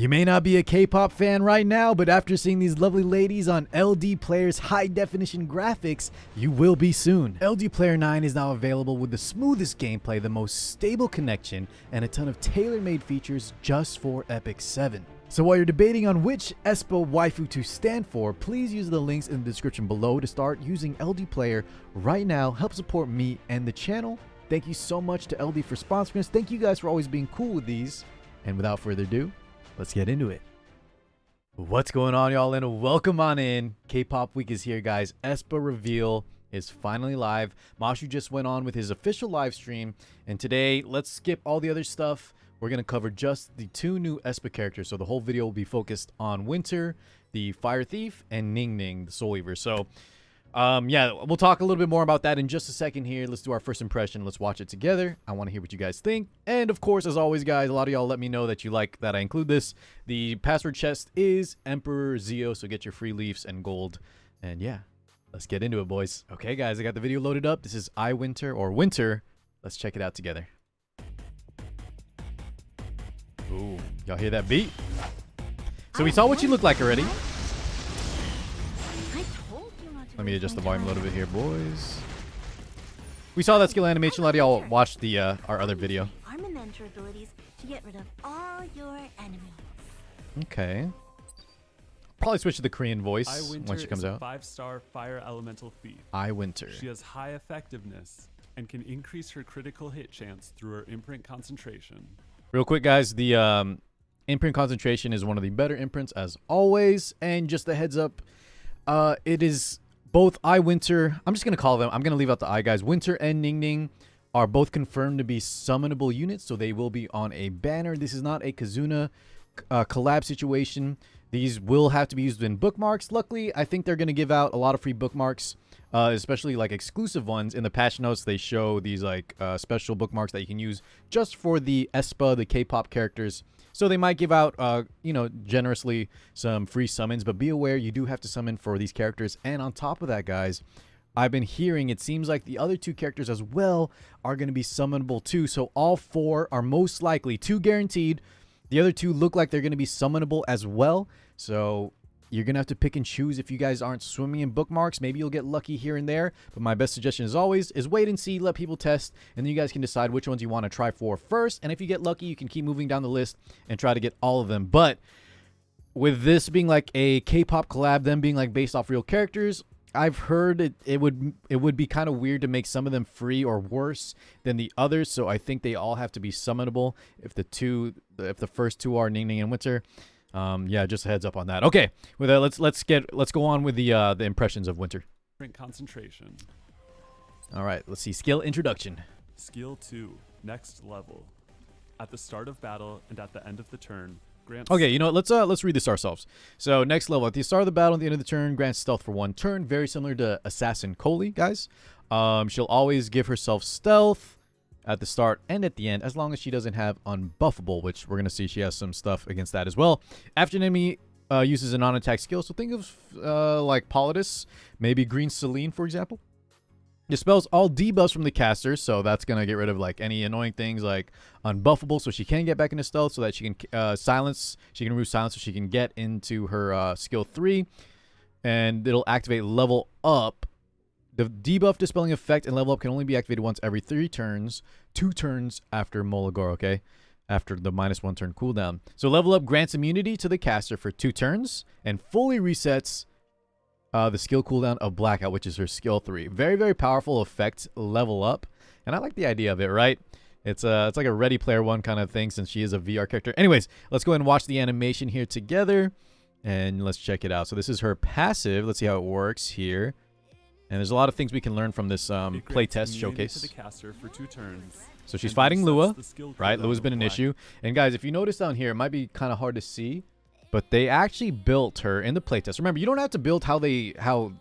You may not be a K-pop fan right now, but after seeing these lovely ladies on LD Player's high-definition graphics, you will be soon. LD Player 9 is now available with the smoothest gameplay, the most stable connection, and a ton of tailor-made features just for Epic 7. So while you're debating on which Aespa waifu to stand for, please use the links in the description below to start using LD Player right now. Help support me and the channel. Thank you so much to LD for sponsoring us. Thank you guys for always being cool with these. And without further ado, let's get into it. What's going on, y'all, and welcome on in. K-pop week is here, guys. Aespa reveal is finally live. Mashu just went on with his official live stream, and today let's skip all the other stuff. We're gonna cover just the two new Aespa characters, so the whole video will be focused on Winter, the Fire Thief, and Ningning, the Soul Weaver. So yeah, we'll talk a little bit more about that in just a second here. Let's do our first impression. Let's watch it together. I want to hear what you guys think. And of course, as always, guys, a lot of y'all let me know that you like that I include this. The password chest is Emperor Zeo, so get your free leaves and gold. And yeah, let's get into it, boys. Okay, guys, I got the video loaded up. This is Winter or Winter. Let's check it out together. Ooh, y'all hear that beat? So we saw what she looked like already. Let me adjust the volume a little bit here, boys. We saw that skill animation. A lot of y'all watched the our other video. Armamenter abilities to get rid of all your enemies. Okay. Probably switch to the Korean voice when she comes out. 5-star fire elemental thief. Winter. She has high effectiveness and can increase her critical hit chance through her imprint concentration. Real quick, guys, the imprint concentration is one of the better imprints as always. And just a heads up, it is both Winter. I'm just going to call them. I'm going to leave out the I, guys. Winter and Ningning are both confirmed to be summonable units, so they will be on a banner. This is not a Kazuna collab situation. These will have to be used in bookmarks. Luckily, I think they're going to give out a lot of free bookmarks, especially like exclusive ones. In the patch notes, they show these like special bookmarks that you can use just for the Aespa, the K-pop characters. So they might give out, you know, generously some free summons, but be aware you do have to summon for these characters. And on top of that, guys, I've been hearing it seems like the other two characters as well are going to be summonable too. So all four are most likely, 2 guaranteed. The other 2 look like they're going to be summonable as well. So you're going to have to pick and choose if you guys aren't swimming in bookmarks. Maybe you'll get lucky here and there. But my best suggestion, as always, is wait and see, let people test, and then you guys can decide which ones you want to try for first. And if you get lucky, you can keep moving down the list and try to get all of them. But with this being like a K-pop collab, them being like based off real characters, I've heard it would be kind of weird to make some of them free or worse than the others. So I think they all have to be summonable if the first 2 are Ningning and Winter. Yeah, just a heads up on that. Okay, with that, let's go on with the impressions of Winter. Imprint concentration. All right, let's see skill introduction. Skill 2, next level. At the start of battle and at the end of the turn, grants. Okay, you know what? Let's read this ourselves. So next level, at the start of the battle, at the end of the turn, grants stealth for 1 turn. Very similar to Assassin Coley, guys. She'll always give herself stealth at the start and at the end, as long as she doesn't have unbuffable, which we're gonna see she has some stuff against that as well. After an enemy uses a non-attack skill, so think of like Politis, maybe Green Celine, for example. Dispels all debuffs from the caster, so that's gonna get rid of like any annoying things like unbuffable, so she can get back into stealth, so that she can silence. She can remove silence, so she can get into her skill 3, and it'll activate level up. The debuff dispelling effect and level up can only be activated once every 3 turns, 2 turns after Molagor, okay? After the -1 turn cooldown. So level up grants immunity to the caster for 2 turns and fully resets the skill cooldown of Blackout, which is her skill 3. Very, very powerful effect, level up. And I like the idea of it, right? It's like a Ready Player One kind of thing since she is a VR character. Anyways, let's go ahead and watch the animation here together. And let's check it out. So this is her passive. Let's see how it works here. And there's a lot of things we can learn from this playtest showcase. To the caster for 2 turns, so she's fighting Lua, right? cooldown Lua's been of an Black. issue. And guys, if you notice down here, it might be kind of hard to see, but they actually built her in the playtest. Remember, you don't have to build how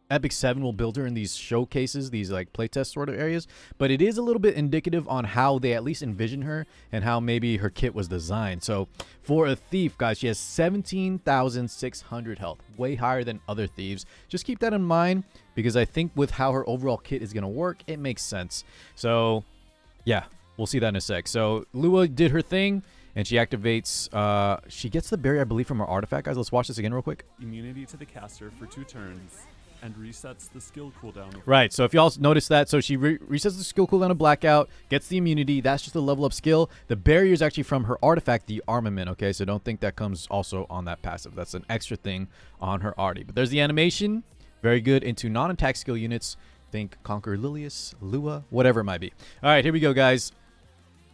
Epic 7 will build her in these showcases, these like playtest sort of areas, but it is a little bit indicative on how they at least envision her and how maybe her kit was designed. So for a thief, guys, she has 17,600 health, way higher than other thieves. Just keep that in mind, because I think with how her overall kit is going to work, it makes sense. So yeah, we'll see that in a sec. So Lua did her thing, and she activates. She gets the berry, I believe, from her artifact, guys. Let's watch this again real quick. Immunity to the caster for 2 turns, and resets the skill cooldown. Right, so if y'all notice that, so she resets the skill cooldown of Blackout, gets the immunity. That's just a level up skill. The barrier is actually from her artifact, the Armament, okay? So don't think that comes also on that passive. That's an extra thing on her arty. But there's the animation. Very good into non-attack skill units. Think Conquer Lilius, Lua, whatever it might be. All right, here we go, guys.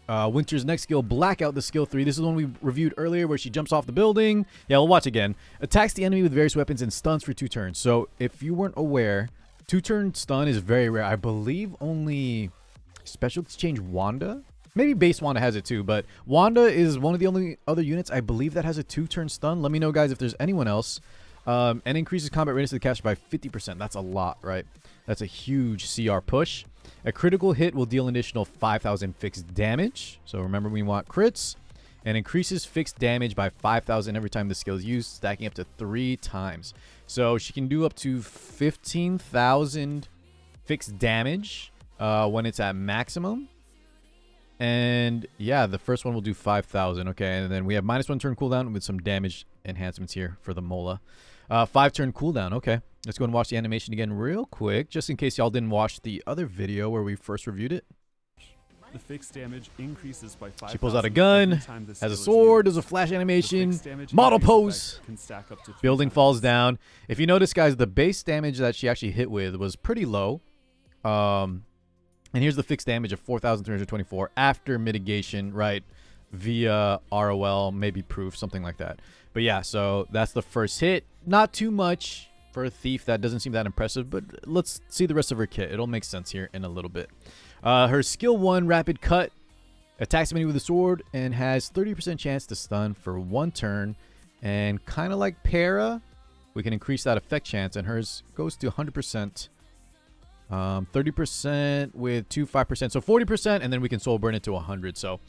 Winter's next skill, Blackout, the skill 3. This is the one we reviewed earlier where she jumps off the building. Yeah, we'll watch again. Attacks the enemy with various weapons and stuns for 2 turns. So if you weren't aware, 2-turn stun is very rare. I believe only Special Exchange Wanda, maybe base Wanda has it too, but Wanda is one of the only other units I believe that has a 2-turn stun. Let me know, guys, if there's anyone else. And increases combat readiness of the caster by 50%. That's a lot, right? That's a huge CR push. A critical hit will deal an additional 5,000 fixed damage. So remember, we want crits. And increases fixed damage by 5,000 every time the skill is used, stacking up to 3 times. So she can do up to 15,000 fixed damage when it's at maximum. And yeah, the first one will do 5,000. Okay, and then we have -1 turn cooldown with some damage enhancements here for the Mola. 5-turn cooldown. Okay, let's go and watch the animation again real quick, just in case y'all didn't watch the other video where we first reviewed it. The fixed damage increases by 5,000. She pulls out a gun, has a sword, does a flash animation, model pose, can stack up to 3 building times. falls down. If you notice, guys, the base damage that she actually hit with was pretty low. And here's the fixed damage of 4,324 after mitigation, right? Via ROL, maybe proof, something like that. But yeah, so that's the first hit. Not too much for a thief. That doesn't seem that impressive, but let's see the rest of her kit. It'll make sense here in a little bit. Her skill 1, Rapid Cut, attacks enemy with a sword and has 30% chance to stun for 1 turn. And kind of like Para, we can increase that effect chance, and hers goes to 100%. 30% with 5%, so 40%, and then we can soul burn it to 100. So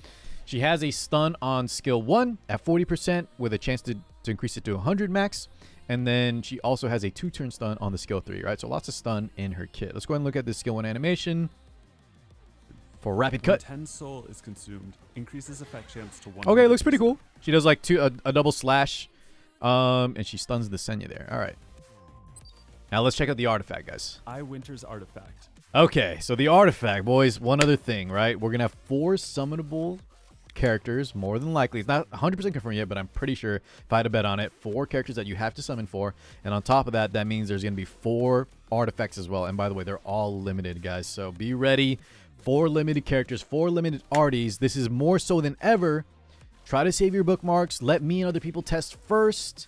she has a stun on skill 1 at 40% with a chance to increase it to 100 max, and then she also has a 2-turn stun on the skill 3, right? So lots of stun in her kit. Let's go ahead and look at this skill 1 animation for Rapid Cut. When 10 soul is consumed, increases effect chance to 1. Okay, looks pretty cool. She does like a double slash, and she stuns the Senya there. All right. Now let's check out the artifact, guys. Winter's artifact. Okay, so the artifact, boys, one other thing, right? We're going to have 4 summonable characters, more than likely. It's not 100% confirmed yet, but I'm pretty sure if I had to bet on it, 4 characters that you have to summon for. And on top of that, that means there's going to be 4 artifacts as well. And by the way, they're all limited, guys. So be ready. 4 limited characters, 4 limited arties. This is more so than ever. Try to save your bookmarks. Let me and other people test first,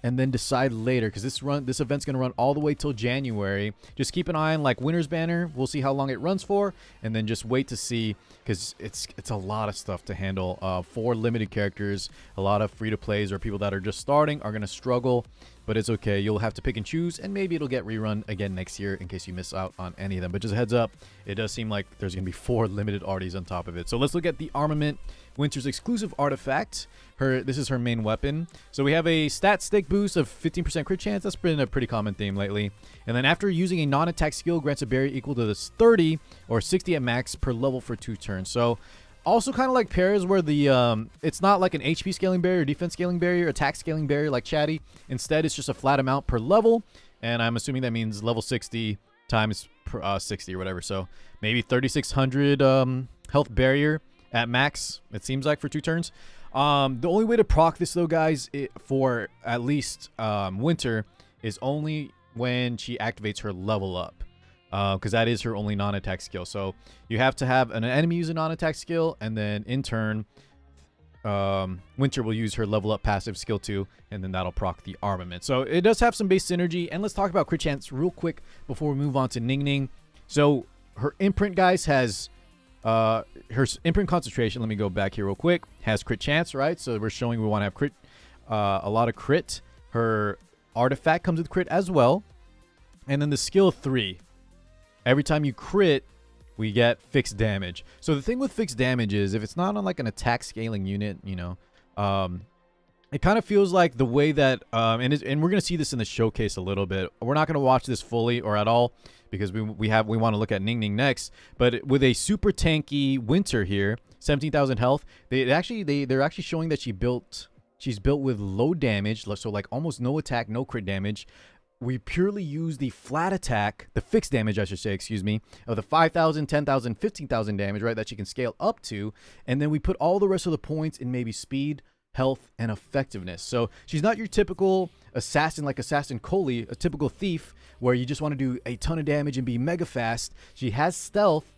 and then decide later, because this event's going to run all the way till January. Just keep an eye on like Winter's Banner. We'll see how long it runs for, and then just wait to see, because it's a lot of stuff to handle. 4 limited characters, a lot of free-to-plays or people that are just starting are going to struggle, but it's okay. You'll have to pick and choose, and maybe it'll get rerun again next year in case you miss out on any of them. But just a heads up, it does seem like there's going to be 4 limited arties on top of it. So let's look at the Armament, Winter's exclusive artifact. This is her main weapon. So we have a stat stick boost of 15% crit chance. That's been a pretty common theme lately. And then after using a non-attack skill, grants a barrier equal to this 30 or 60 at max per level for 2 turns. So also kind of like pairs where the it's not like an HP scaling barrier, defense scaling barrier, attack scaling barrier like Chatty. Instead, it's just a flat amount per level. And I'm assuming that means level 60 times 60 or whatever. So maybe 3,600 health barrier at max, it seems like, for 2 turns. The only way to proc this, though, guys, for at least Winter, is only when she activates her level up, because that is her only non-attack skill. So you have to have an enemy use a non-attack skill, and then in turn, Winter will use her level up passive skill 2, and then that'll proc the Armament. So it does have some base synergy. And let's talk about crit chance real quick before we move on to Ningning. So her imprint, guys, has her imprint concentration, let me go back here real quick, has crit chance, right? So we're showing we want to have crit, a lot of crit. Her artifact comes with crit as well. And then the skill 3, every time you crit, we get fixed damage. So the thing with fixed damage is if it's not on like an attack scaling unit, you know, it kind of feels like the way that and we're gonna see this in the showcase a little bit. We're not gonna watch this fully or at all because we want to look at Ningning next. But with a super tanky Winter here, 17,000 health. They're actually showing that she's built with low damage, so like almost no attack, no crit damage. We purely use the flat attack, the fixed damage, I should say, excuse me, of the 5,000, 10,000, 15,000 damage, right, that she can scale up to. And then we put all the rest of the points in maybe speed, health, and effectiveness. So she's not your typical assassin like Assassin Coley, a typical thief, where you just want to do a ton of damage and be mega fast. She has stealth,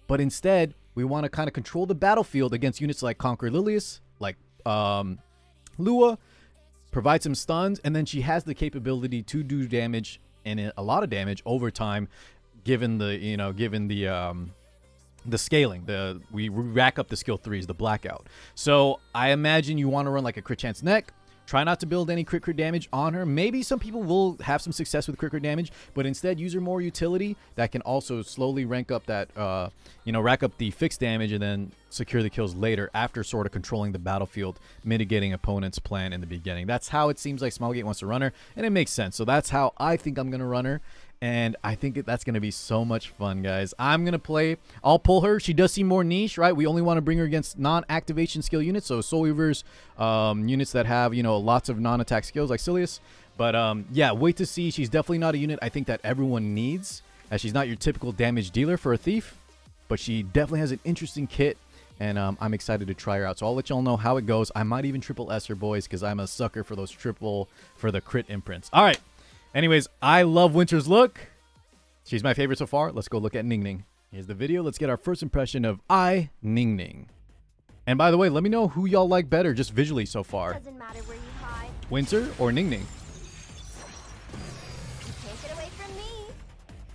but instead, we want to kind of control the battlefield against units like Conquer Lilius, like Lua, provide some stuns, and then she has the capability to do damage and a lot of damage over time, given the scaling. We rack up the skill 3s, the blackout. So I imagine you want to run like a crit chance neck. Try not to build any crit damage on her. Maybe some people will have some success with crit damage, but instead use her more utility that can also slowly rank up that, rack up the fixed damage and then secure the kills later after sort of controlling the battlefield, mitigating opponent's plan in the beginning. That's how it seems like Smilegate wants to run her, and it makes sense. So that's how I think I'm going to run her. And I think that's going to be so much fun, guys. I'll pull her. She does seem more niche, right? We only want to bring her against non-activation skill units. So Soul Weavers, units that have, lots of non-attack skills like Silius. But yeah, wait to see. She's definitely not a unit I think that everyone needs, as she's not your typical damage dealer for a thief. But she definitely has an interesting kit, and I'm excited to try her out. So I'll let y'all know how it goes. I might even triple S her, boys, because I'm a sucker for those for the crit imprints. All right. Anyways, I love Winter's look. She's my favorite so far. Let's go look at Ningning. Here's the video. Let's get our first impression of Ningning. And by the way, let me know who y'all like better just visually so far. Doesn't matter where you hide. Winter or Ningning? You can't get away from me.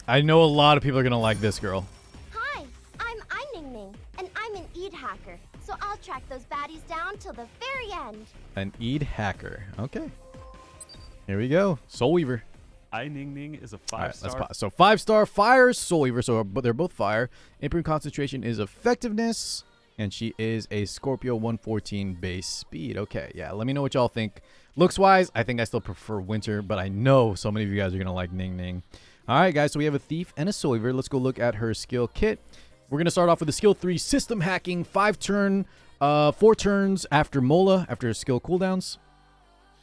I know a lot of people are going to like this girl. Hi, I'm Ningning, and I'm an Eid hacker. So I'll track those baddies down till the very end. An Eid hacker. Okay. Here we go. Soul Weaver. Ningning is a 5-star. All right, let's so 5-star fire Soul Weaver. So but they're both fire. Imprint concentration is effectiveness, and she is a Scorpio 114 base speed. Okay, yeah. Let me know what y'all think. Looks wise, I think I still prefer Winter, but I know so many of you guys are gonna like Ningning. All right, guys. So we have a thief and a Soul Weaver. Let's go look at her skill kit. We're gonna start off with the skill 3 system hacking, 4 turns after Mola, after her skill cooldowns.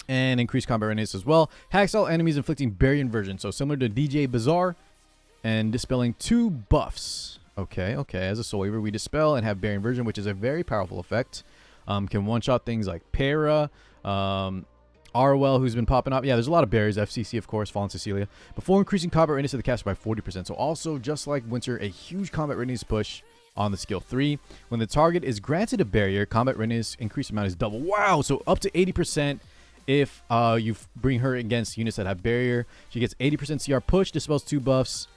And increased combat readiness as well. Hacks all enemies inflicting barrier inversion. So similar to DJ Bazaar. And dispelling 2 buffs. Okay. As a Soul Weaver, we dispel and have barrier inversion, which is a very powerful effect. Can one-shot things like Para, Arwell, who's been popping up. Yeah, there's a lot of barriers. FCC, of course, Fallen Cecilia. Before increasing combat readiness of the caster by 40%. So also, just like Winter, a huge combat readiness push on the skill 3. When the target is granted a barrier, combat readiness increased amount is double. Wow, so up to 80%. If you bring her against units that have barrier, she gets 80% CR push, dispels 2 buffs,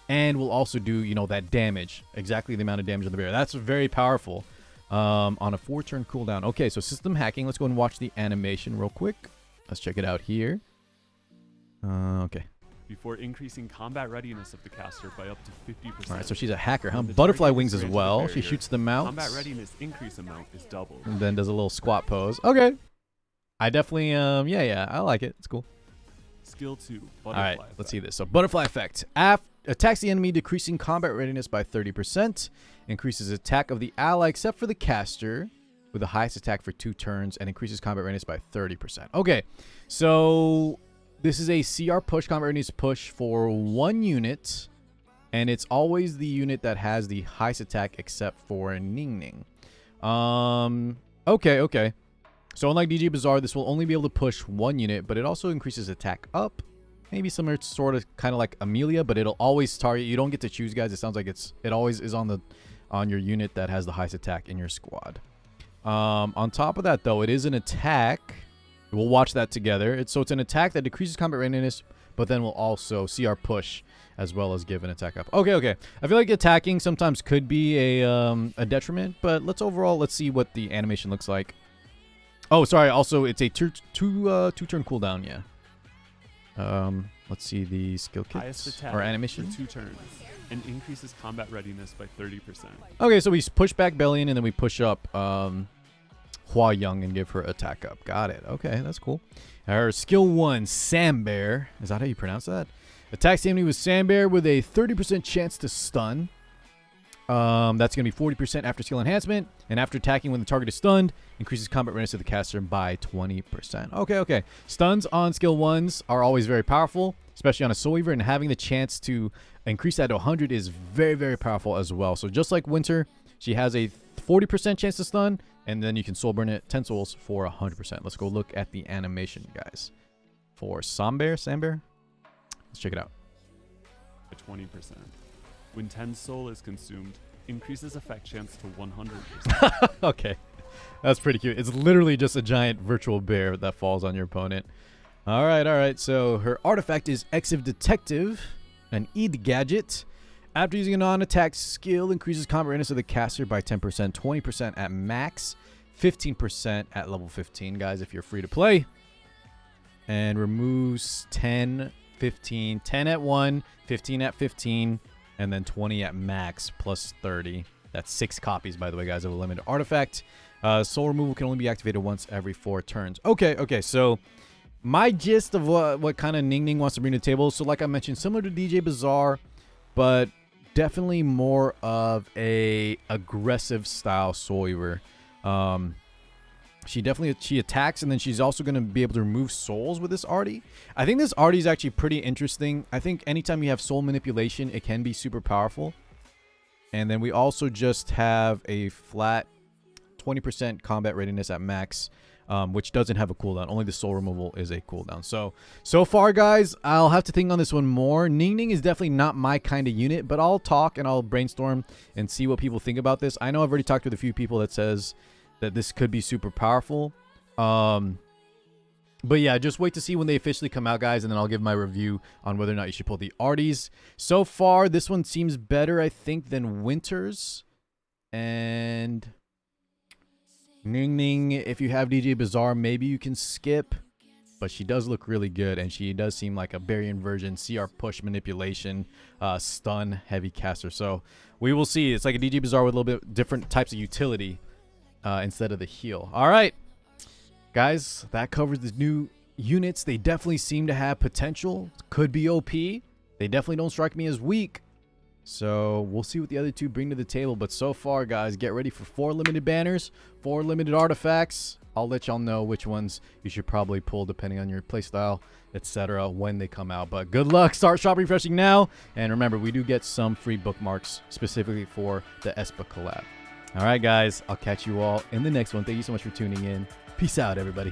and will also do, that damage. Exactly the amount of damage on the barrier. That's very powerful on a 4-turn cooldown. Okay, so system hacking. Let's go and watch the animation real quick. Let's check it out here. Okay. Before increasing combat readiness of the caster by up to 50%. All right, so she's a hacker, huh? Butterfly wings as well. She shoots them out. Combat readiness increase amount is doubled. And then does a little squat pose. Okay. I definitely, yeah, I like it. It's cool. Skill 2, Butterfly All right, effect. let's see this. So, Butterfly effect. Attacks the enemy, decreasing combat readiness by 30%. Increases attack of the ally, except for the caster, with the highest attack for 2 turns, and increases combat readiness by 30%. Okay, so this is a CR push, combat readiness push for 1 unit, and it's always the unit that has the highest attack, except for Ningning. Okay. So unlike DJ Bazaar, this will only be able to push 1 unit, but it also increases attack up. Maybe similar to sort of kind of like Amelia, but it'll always target. You don't get to choose, guys. It sounds like it always is on your unit that has the highest attack in your squad. On top of that, though, it is an attack. We'll watch that together. It's an attack that decreases combat readiness, but then will also CR push as well as give an attack up. Okay. I feel like attacking sometimes could be a detriment, but let's see what the animation looks like. Oh, sorry. Also, it's a two-turn cooldown. Yeah. Let's see the skill kits or animation. 2 turns and increases combat readiness by 30%. Okay, so we push back Bellion and then we push up Hua Young and give her attack up. Got it. Okay, that's cool. Her skill 1, Sambear. Is that how you pronounce that? Attacks the enemy with Sambear with a 30% chance to stun. That's going to be 40% after skill enhancement. And after attacking when the target is stunned, increases combat readiness of the caster by 20%. Okay. Stuns on skill 1s are always very powerful, especially on a Soul Weaver. And having the chance to increase that to 100 is very, very powerful as well. So just like Winter, she has a 40% chance to stun. And then you can soul burn it 10 souls for 100%. Let's go look at the animation, guys. For Sambear. Let's check it out. 20%. When 10 soul is consumed, increases effect chance to 100%. Okay. That's pretty cute. It's literally just a giant virtual bear that falls on your opponent. All right. So her artifact is Exive Detective, an Eid gadget. After using a non-attack skill, increases combat readiness of the caster by 10%, 20% at max, 15% at level 15, guys, if you're free to play. And removes 10, 15, 10 at 1, 15 at 15, and then 20 at max plus 30. That's 6 copies, by the way, guys, of a limited artifact. Soul removal can only be activated once every 4 turns. Okay, so my gist of what kind of Ningning wants to bring to the table. So like I mentioned, similar to DJ Bazaar, but definitely more of a aggressive style Soul Weaver. She attacks, and then she's also going to be able to remove souls with this arty. I think this arty is actually pretty interesting. I think anytime you have soul manipulation, it can be super powerful. And then we also just have a flat 20% combat readiness at max, which doesn't have a cooldown. Only the soul removal is a cooldown. So far, guys, I'll have to think on this one more. Ningning is definitely not my kind of unit, but I'll talk and I'll brainstorm and see what people think about this. I know I've already talked with a few people that says that this could be super powerful. But yeah, just wait to see when they officially come out, guys, and then I'll give my review on whether or not you should pull the arties. So far, this one seems better, I think, than Winter's. And Ningning, if you have DJ Bazaar, maybe you can skip. But she does look really good, and she does seem like a Barian version, CR push manipulation, stun, heavy caster. So we will see. It's like a DJ Bazaar with a little bit different types of utility instead of the heal. All right, guys, that covers the new units. They definitely seem to have potential. Could be OP. They definitely don't strike me as weak. So we'll see what the other two bring to the table. But so far, guys, get ready for 4 limited banners, 4 limited artifacts. I'll let y'all know which ones you should probably pull depending on your playstyle, etc. when they come out. But good luck. Start shop refreshing now. And remember, we do get some free bookmarks specifically for the Aespa collab. All right, guys, I'll catch you all in the next one. Thank you so much for tuning in. Peace out, everybody.